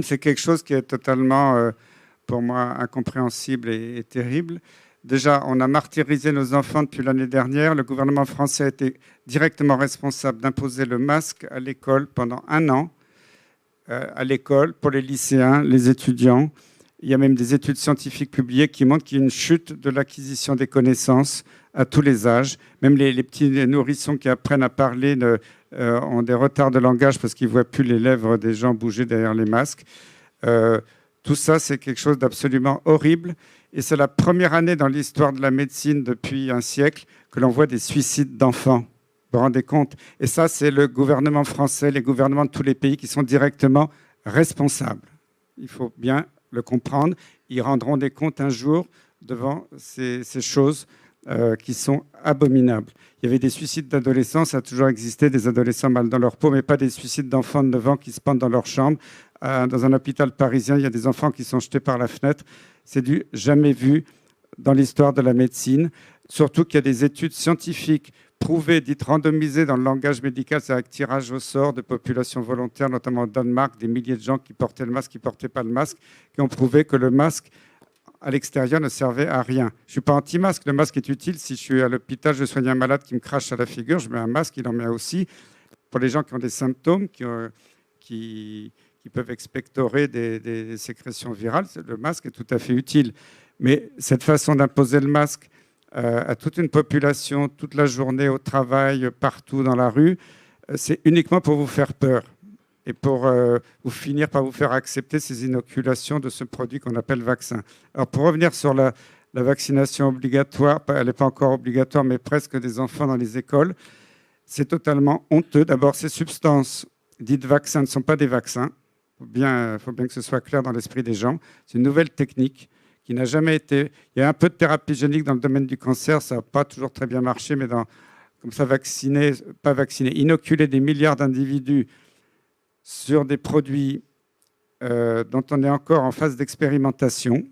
c'est quelque chose qui est totalement, pour moi, incompréhensible et terrible. Déjà, on a martyrisé nos enfants depuis l'année dernière. Le gouvernement français a été directement responsable d'imposer le masque à l'école pendant 1 an, à l'école, pour les lycéens, les étudiants. Il y a même des études scientifiques publiées qui montrent qu'il y a une chute de l'acquisition des connaissances à tous les âges. Même les petits nourrissons qui apprennent à parler ont des retards de langage parce qu'ils ne voient plus les lèvres des gens bouger derrière les masques. Tout ça, c'est quelque chose d'absolument horrible. Et c'est la première année dans l'histoire de la médecine depuis un siècle que l'on voit des suicides d'enfants. Vous vous rendez compte? Et ça, c'est le gouvernement français, les gouvernements de tous les pays qui sont directement responsables. Il faut bien le comprendre. Ils rendront des comptes un jour devant ces choses qui sont abominables. Il y avait des suicides d'adolescents, ça a toujours existé, des adolescents mal dans leur peau, mais pas des suicides d'enfants de 9 ans qui se pendent dans leur chambre. Dans un hôpital parisien, il y a des enfants qui sont jetés par la fenêtre. C'est du jamais vu dans l'histoire de la médecine. Surtout qu'il y a des études scientifiques prouvées, dites randomisées dans le langage médical, c'est avec tirage au sort de populations volontaires, notamment au Danemark, des milliers de gens qui portaient le masque, qui ne portaient pas le masque, qui ont prouvé que le masque à l'extérieur ne servait à rien. Je ne suis pas anti-masque, le masque est utile. Si je suis à l'hôpital, je soigne un malade qui me crache à la figure, je mets un masque, il en met aussi. Pour les gens qui ont des symptômes, qui peuvent expectorer des sécrétions virales, le masque est tout à fait utile. Mais cette façon d'imposer le masque à toute une population, toute la journée, au travail, partout dans la rue, c'est uniquement pour vous faire peur et pour vous finir par vous faire accepter ces inoculations de ce produit qu'on appelle vaccin. Alors pour revenir sur la vaccination obligatoire, elle n'est pas encore obligatoire, mais presque des enfants dans les écoles, c'est totalement honteux. D'abord, ces substances dites vaccins ne sont pas des vaccins. Il faut bien que ce soit clair dans l'esprit des gens. C'est une nouvelle technique qui n'a jamais été... Il y a un peu de thérapie génique dans le domaine du cancer, ça n'a pas toujours très bien marché, mais comme ça, inoculer des milliards d'individus sur des produits dont on est encore en phase d'expérimentation.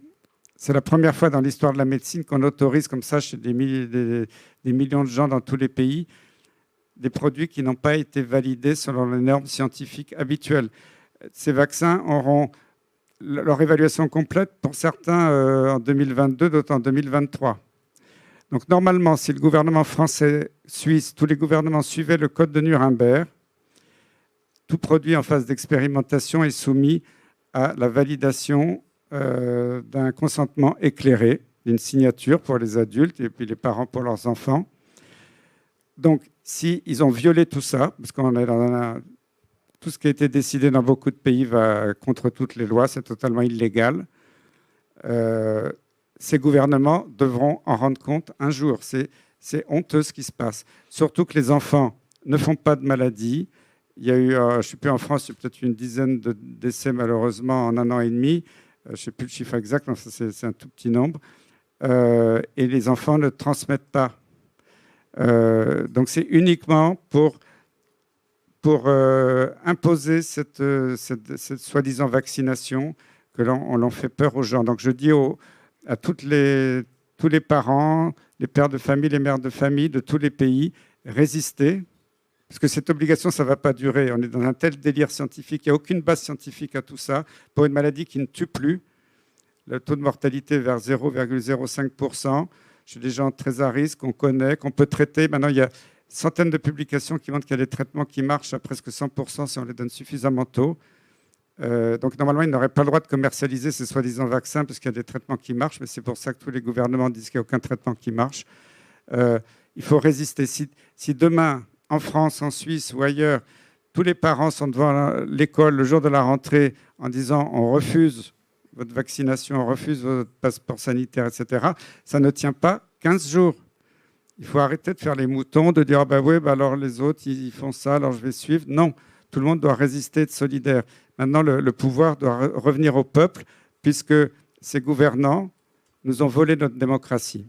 C'est la première fois dans l'histoire de la médecine qu'on autorise comme ça chez des millions de gens dans tous les pays des produits qui n'ont pas été validés selon les normes scientifiques habituelles. Ces vaccins auront leur évaluation complète pour certains en 2022, d'autres en 2023. Donc normalement, si le gouvernement français, suisse, tous les gouvernements suivaient le code de Nuremberg, tout produit en phase d'expérimentation est soumis à la validation d'un consentement éclairé, d'une signature pour les adultes et puis les parents pour leurs enfants. Donc, s'ils ont violé tout ça, parce qu'on est dans tout ce qui a été décidé dans beaucoup de pays va contre toutes les lois, c'est totalement illégal, ces gouvernements devront en rendre compte un jour. C'est honteux ce qui se passe. Surtout que les enfants ne font pas de maladies. Il y a eu, je ne sais plus, en France, il y a peut-être une dizaine de décès malheureusement en 1 an et demi. Je ne sais plus le chiffre exact, mais c'est un tout petit nombre. Et les enfants ne transmettent pas. Donc c'est uniquement pour imposer cette soi-disant vaccination que l'on fait peur aux gens. Donc je dis à tous les parents, les pères de famille, les mères de famille de tous les pays, résistez. Parce que cette obligation, ça ne va pas durer. On est dans un tel délire scientifique. Il n'y a aucune base scientifique à tout ça. Pour une maladie qui ne tue plus, le taux de mortalité vers 0,05%. Chez des gens très à risque, qu'on connaît, qu'on peut traiter. Maintenant, il y a centaines de publications qui montrent qu'il y a des traitements qui marchent à presque 100% si on les donne suffisamment tôt. Donc, normalement, ils n'auraient pas le droit de commercialiser ces soi-disant vaccins parce qu'il y a des traitements qui marchent. Mais c'est pour ça que tous les gouvernements disent qu'il n'y a aucun traitement qui marche. Il faut résister. Si demain, en France, en Suisse ou ailleurs, tous les parents sont devant l'école le jour de la rentrée en disant on refuse votre vaccination, on refuse votre passeport sanitaire, etc. Ça ne tient pas 15 jours. Il faut arrêter de faire les moutons, de dire ah ben oui, ben alors les autres ils font ça, alors je vais suivre. Non, tout le monde doit résister, être solidaire. Maintenant, le pouvoir doit revenir au peuple puisque ces gouvernants nous ont volé notre démocratie.